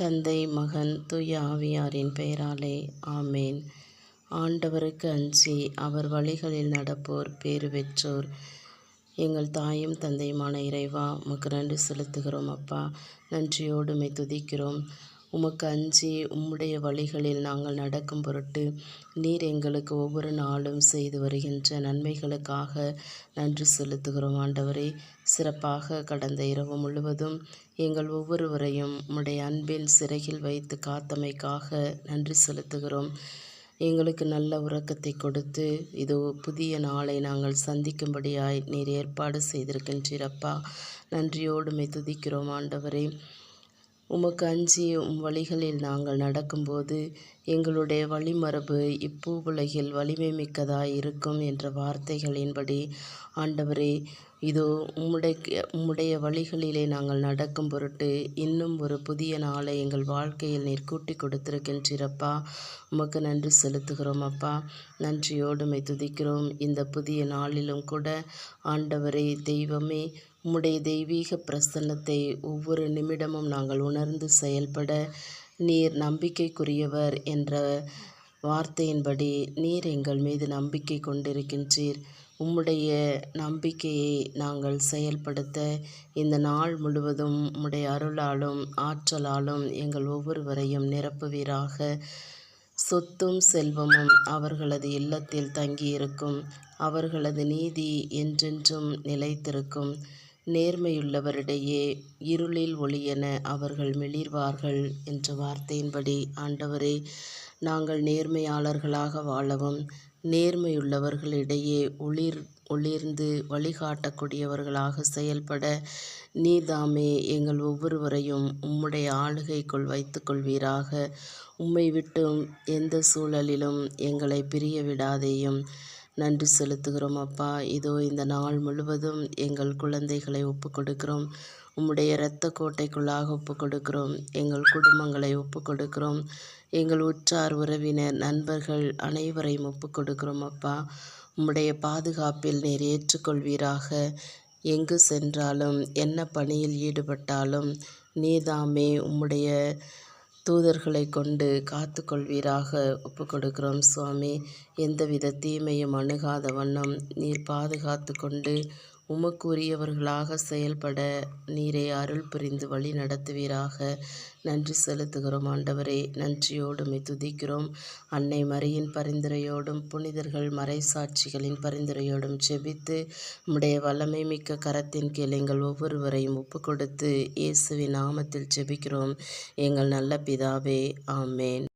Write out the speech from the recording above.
தந்தை, மகன், தூய ஆவியாரின் பெயராலே ஆமேன். ஆண்டவருக்கு அஞ்சி அவர் வழிகளில் நடப்போர் பேறு பெற்றோர். எங்கள் தாயும் தந்தையுமான இறைவா, உமக்கு நன்றி செலுத்துகிறோம் அப்பா. நன்றியோடு உம்மை துதிக்கிறோம். உமக்கு அஞ்சி உம்முடைய வழிகளில் நாங்கள் நடக்கும் பொருட்டு நீர் எங்களுக்கு ஒவ்வொரு நாளும் செய்து வருகின்ற நன்மைகளுக்காக நன்றி செலுத்துகிறோம் ஆண்டவரே. சிறப்பாக கடந்த இரவு முழுவதும் எங்கள் ஒவ்வொருவரையும் உம்முடைய அன்பின் சிறையில் வைத்து காத்தமைக்காக நன்றி செலுத்துகிறோம். எங்களுக்கு நல்ல உறக்கத்தை கொடுத்து இதோ புதிய நாளை நாங்கள் சந்திக்கும்படியாய் நீர் ஏற்பாடு செய்திருக்கின்றீரப்பா. நன்றியோடு உம்மை துதிக்கிறோம் ஆண்டவரே. உமக்கு அஞ்சி உம் வழிகளில் நாங்கள் நடக்கும்போது எங்களுடைய வழிமரபு இப்பூவுலகில் வலிமை மிக்கதாய் இருக்கும் என்ற வார்த்தைகளின்படி ஆண்டவரே, இதோ உம்முடைய வழிகளிலே நாங்கள் நடக்கும் பொருட்டு இன்னும் ஒரு புதிய நாளை எங்கள் வாழ்க்கையில் நீர் கூட்டி கொடுத்திருக்கின்றீரப்பா. உமக்கு நன்றி செலுத்துகிறோம் அப்பா. நன்றியோடு உம்மை துதிக்கிறோம். இந்த புதிய நாளிலும் கூட ஆண்டவரே, தெய்வமே, உம்முடைய தெய்வீக பிரசன்னத்தை ஒவ்வொரு நிமிடமும் நாங்கள் உணர்ந்து செயல்பட நீர் நம்பிக்கைக்குரியவர் என்ற வார்த்தையின்படி நீர் எங்கள் மீது நம்பிக்கை கொண்டிருக்கின்றீர். உம்முடைய நம்பிக்கையை நாங்கள் செயல்படுத்த இந்த நாள் முழுவதும் உம்முடைய அருளாலும் ஆற்றலாலும் எங்கள் ஒவ்வொருவரையும் நிரப்புவீராக. சொத்தும் செல்வமும் அவர்களது இல்லத்தில் தங்கியிருக்கும். அவர்களது நீதி என்றென்றும் நிலைத்திருக்கும். நேர்மையுள்ளவரிடையே இருளில் ஒளியென அவர்கள் மிளிர்வார்கள் என்ற வார்த்தையின்படி ஆண்டவரே, நாங்கள் நேர்மையாளர்களாக வாழவும் நேர்மையுள்ளவர்களிடையே ஒளிர்ந்து வழிகாட்டக்கூடியவர்களாக செயல்பட நீர்தாமே எங்கள் ஒவ்வொருவரையும் உம்முடைய ஆளுகைக்குள் வைத்து கொள்வீராக. உம்மை விட்டும் எந்த சூழலிலும் எங்களை பிரிய விடாதேயும். நன்றி செலுத்துகிறோம் அப்பா. இதோ இந்த நாள் முழுவதும் எங்கள் குழந்தைகளை ஒப்புக்கொடுக்கிறோம். உம்முடைய இரத்த கோட்டைக்குள்ளாக ஒப்புக்கொடுக்கிறோம். எங்கள் குடும்பங்களை ஒப்புக்கொடுக்கிறோம். எங்கள் உற்றார் உறவினர் நண்பர்கள் அனைவரையும் ஒப்புக்கொடுக்கிறோம் அப்பா. உம்முடைய பாதுகாப்பில் நீர் ஏற்றுக்கொள்வீராக. எங்கு சென்றாலும் என்ன பணியில் ஈடுபட்டாலும் நீர்தாமே உம்முடைய தூதர்களை கொண்டு காத்து கொள்வீராக. ஒப்புக்கொடுக்கிறோம் சுவாமி. எந்தவித தீமையும் அணுகாத வண்ணம் நீர் பாதுகாத்து கொண்டு உமக்குரியவர்களாக செயல்பட நீரை அருள் புரிந்து வழி நடத்துவீராக. நன்றி செலுத்துகிறோம் ஆண்டவரே. நன்றியோடு உம்மை துதிக்கிறோம். அன்னை மரியின் பரிந்துரையோடும் புனிதர்கள் மறைசாட்சிகளின் பரிந்துரையோடும் ஜெபித்து உம்முடைய வல்லமை மிக்க கரத்தின் கீழ் எங்கள் ஒவ்வொருவரையும் ஒப்புக்கொடுத்து இயேசுவின் நாமத்தில் ஜெபிக்கிறோம் எங்கள் நல்ல பிதாவே. ஆமேன்.